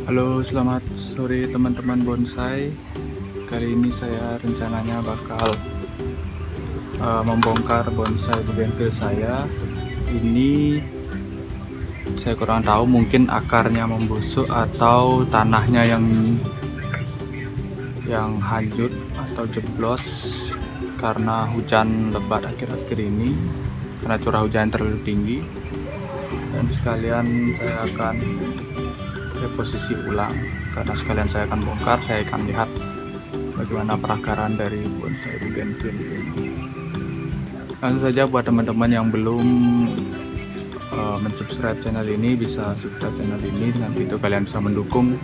Halo, selamat sore teman-teman bonsai. Kali ini saya rencananya bakal membongkar bonsai bougainville saya. Ini saya kurang tahu, mungkin akarnya membusuk atau tanahnya yang hanyut atau jeblos karena hujan lebat akhir-akhir ini, karena curah hujan terlalu tinggi. Dan sekalian saya akan reposisi ulang, karena sekalian saya akan bongkar, saya akan lihat bagaimana perakaran dari bonsai bougainville ini. Langsung saja, buat teman-teman yang belum mensubscribe channel ini, bisa subscribe channel ini. Dengan itu kalian bisa mendukung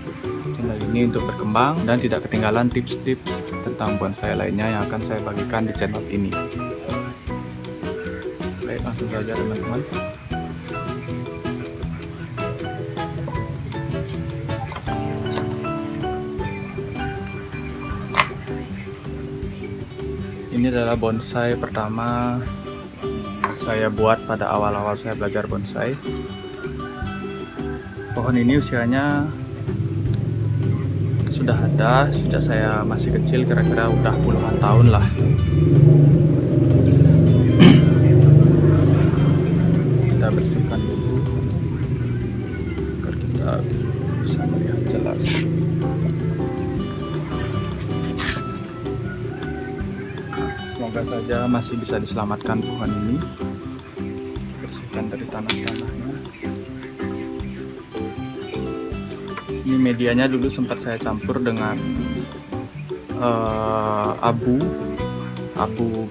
channel ini untuk berkembang dan tidak ketinggalan tips-tips tentang bonsai lainnya yang akan saya bagikan di channel ini. Baik, langsung saja teman-teman. Ini adalah bonsai pertama saya buat pada awal-awal saya belajar bonsai. Pohon ini usianya sudah ada sejak saya masih kecil, kira-kira udah puluhan tahun lah. Kita bersihkan dulu agar kita bisa melihat jelas. Semoga saja masih bisa diselamatkan pohon ini. Bersihkan dari tanah-tanahnya. Ini medianya dulu sempat saya campur dengan abu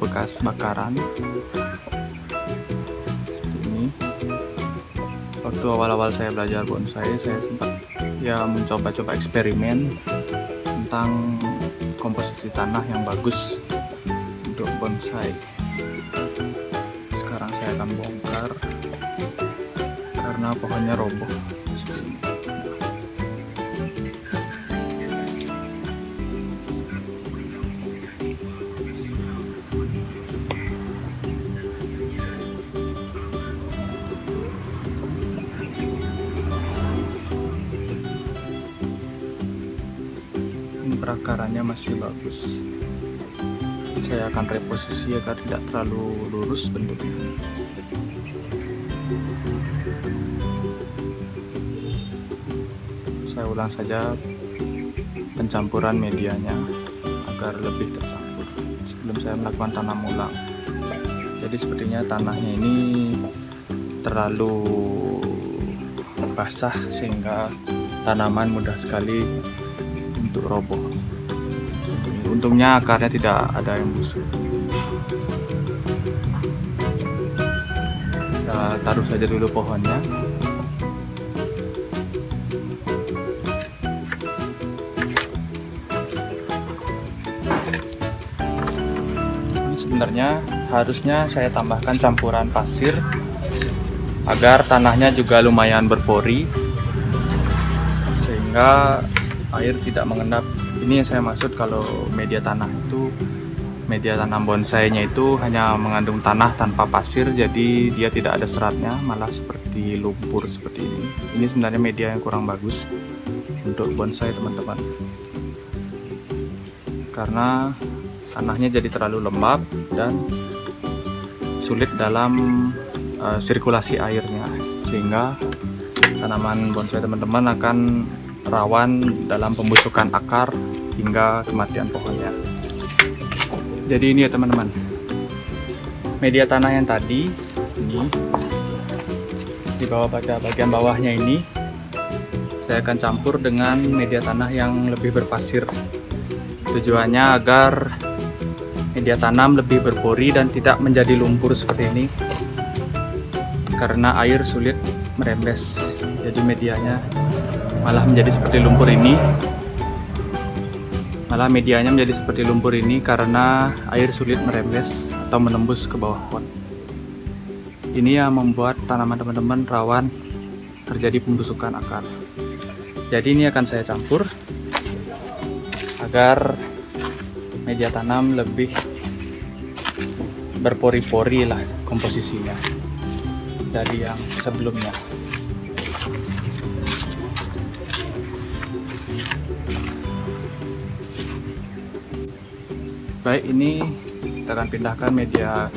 bekas bakaran. Ini waktu awal-awal saya belajar bonsai, saya sempat mencoba-coba eksperimen tentang komposisi tanah yang bagus untuk bonsai. Sekarang saya akan bongkar karena pohonnya roboh. Ini perakarannya masih bagus. Saya akan reposisi agar tidak terlalu lurus bentuknya. Saya ulang saja pencampuran medianya agar lebih tercampur sebelum saya melakukan tanam ulang. Jadi sepertinya tanahnya ini terlalu basah sehingga tanaman mudah sekali untuk roboh. Untungnya akarnya tidak ada yang busuk. Kita taruh saja dulu pohonnya. Ini sebenarnya harusnya saya tambahkan campuran pasir agar tanahnya juga lumayan berpori sehingga air tidak mengendap. Ini yang saya maksud kalau media tanam bonsainya itu hanya mengandung tanah tanpa pasir, jadi dia tidak ada seratnya, malah seperti lumpur seperti ini. Ini sebenarnya media yang kurang bagus untuk bonsai teman-teman, karena tanahnya jadi terlalu lembab dan sulit dalam sirkulasi airnya, sehingga tanaman bonsai teman-teman akan rawan dalam pembusukan akar hingga kematian pohonnya. Jadi ini ya teman-teman, media tanah yang tadi ini di bawah, pada bagian bawahnya ini saya akan campur dengan media tanah yang lebih berpasir. Tujuannya agar media tanam lebih berpori dan tidak menjadi lumpur seperti ini, karena air sulit merembes. Jadi medianya malah menjadi seperti lumpur ini, medianya menjadi seperti lumpur ini karena air sulit merembes atau menembus ke bawah pot. Ini yang membuat tanaman teman-teman rawan terjadi pembusukan akar. Jadi ini akan saya campur agar media tanam lebih berpori-pori lah komposisinya dari yang sebelumnya. Baik, ini kita akan pindahkan media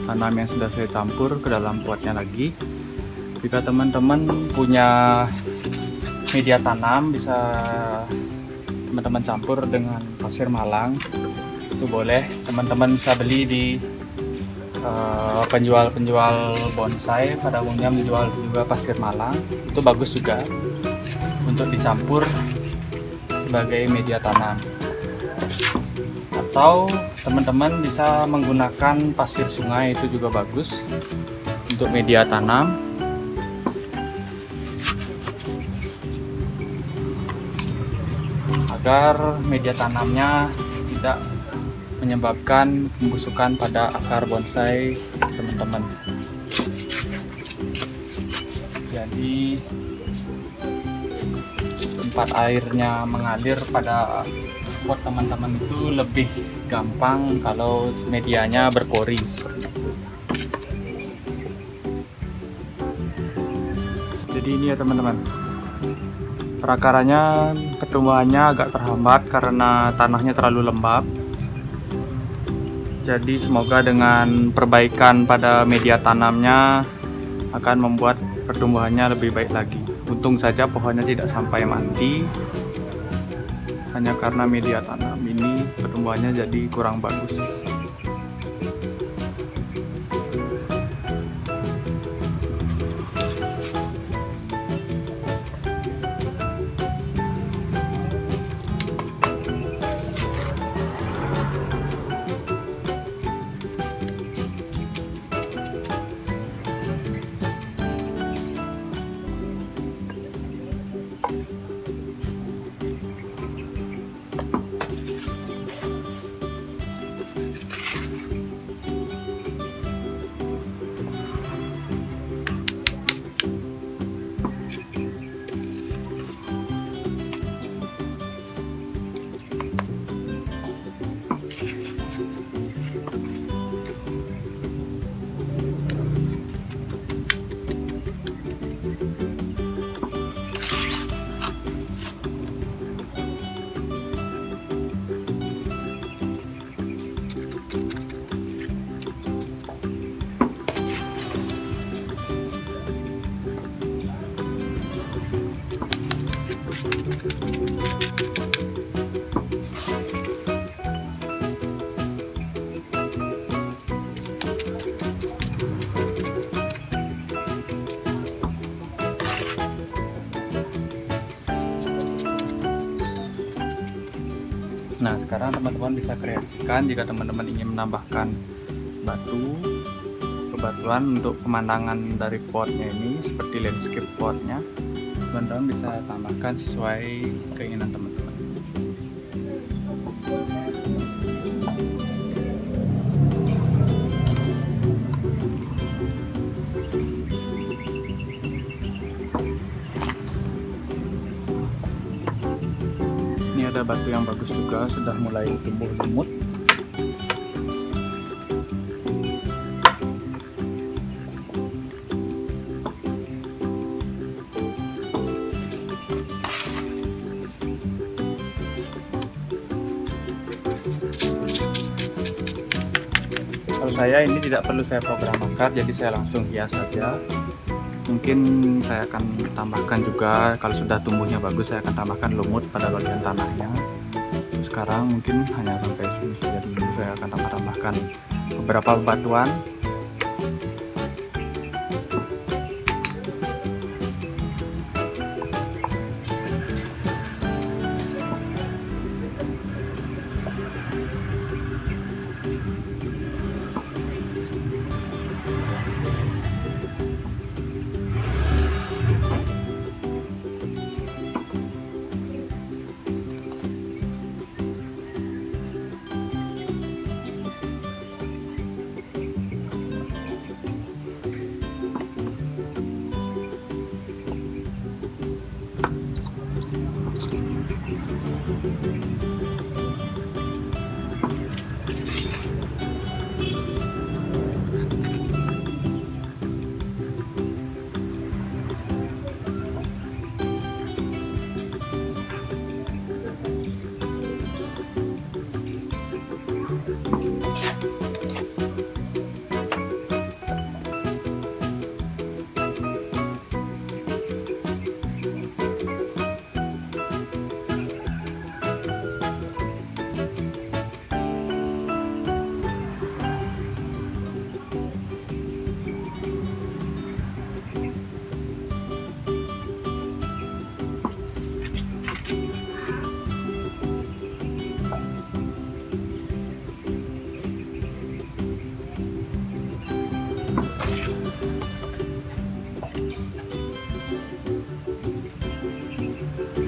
tanam yang sudah saya campur ke dalam potnya lagi. Jika teman-teman punya media tanam, bisa teman-teman campur dengan pasir malang. Itu boleh, teman-teman bisa beli di penjual-penjual bonsai. Pada umumnya menjual juga pasir malang. Itu bagus juga untuk dicampur sebagai media tanam. Atau teman-teman bisa menggunakan pasir sungai, itu juga bagus untuk media tanam. Agar media tanamnya tidak menyebabkan pembusukan pada akar bonsai teman-teman. Jadi tempat airnya mengalir pada pot teman-teman itu lebih gampang kalau medianya berpori seperti itu. Jadi ini ya teman-teman, perakarannya, pertumbuhannya agak terhambat karena tanahnya terlalu lembab. Jadi semoga dengan perbaikan pada media tanamnya akan membuat pertumbuhannya lebih baik lagi. Untung saja pohonnya tidak sampai mati, hanya karena media tanam ini pertumbuhannya jadi kurang bagus. Nah, sekarang teman-teman bisa kreasikan jika teman-teman ingin menambahkan bebatuan untuk pemandangan dari potnya ini, seperti landscape potnya. Teman-teman bisa tambahkan sesuai keinginan teman-teman. Ini ada batu yang bagus juga, sudah mulai tumbuh lumut. Kalau saya ini tidak perlu saya program akar, jadi saya langsung hias saja. Mungkin saya akan tambahkan juga, kalau sudah tumbuhnya bagus, saya akan tambahkan lumut pada bagian tanahnya. Sekarang mungkin hanya sampai sini saja dulu. Saya akan tambahkan beberapa bebatuan.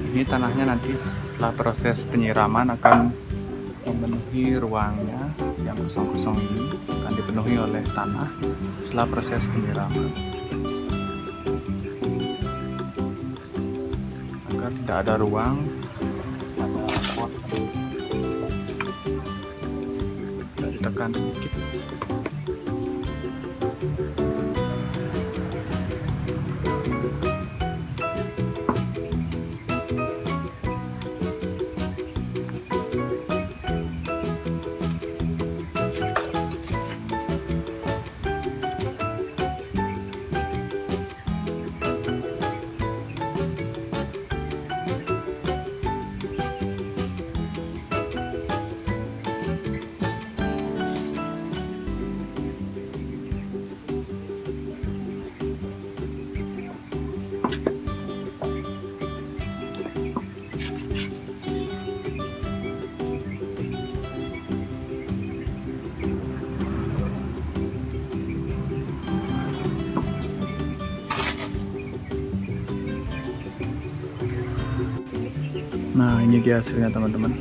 Ini tanahnya nanti setelah proses penyiraman akan memenuhi ruangnya yang kosong-kosong ini, akan dipenuhi oleh tanah setelah proses penyiraman agar tidak ada ruang pada pot. Sudah ditekan sedikit. Nah, ini dia hasilnya teman-teman.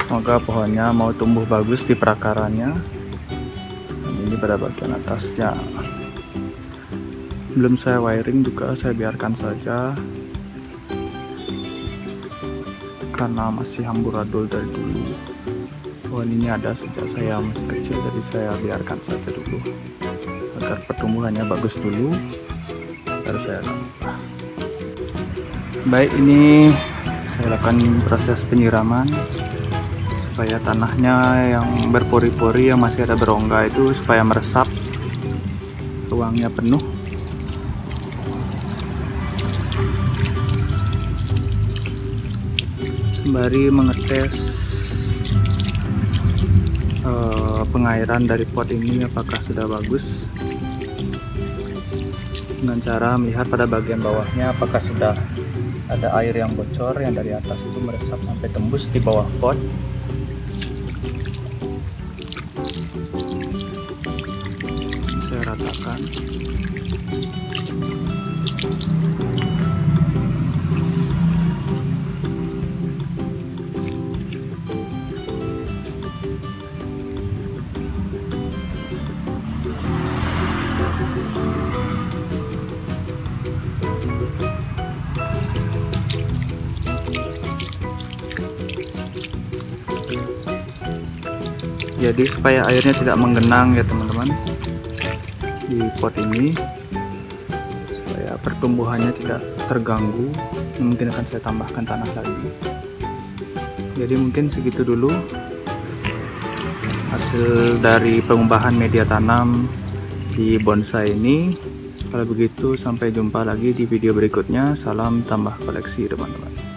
Semoga pohonnya mau tumbuh bagus di perakarannya. Dan ini pada bagian atasnya. Belum saya wiring juga, saya biarkan saja karena masih amburadul dari dulu. Pohon ini ada sejak saya masih kecil, jadi saya biarkan saja dulu agar pertumbuhannya bagus dulu. Baru saya tambah. Baik, ini saya lakukan proses penyiraman supaya tanahnya yang berpori-pori, yang masih ada berongga itu supaya meresap, ruangnya penuh. Sembari mengetes pengairan dari pot ini apakah sudah bagus, dengan cara melihat pada bagian bawahnya apakah sudah ada air yang bocor yang dari atas itu meresap sampai tembus di bawah pot. Saya ratakan. Jadi supaya airnya tidak menggenang ya teman-teman di pot ini, supaya pertumbuhannya tidak terganggu, mungkin akan saya tambahkan tanah lagi. Jadi mungkin segitu dulu hasil dari pengubahan media tanam di bonsai ini. Kalau begitu sampai jumpa lagi di video berikutnya. Salam tambah koleksi teman-teman.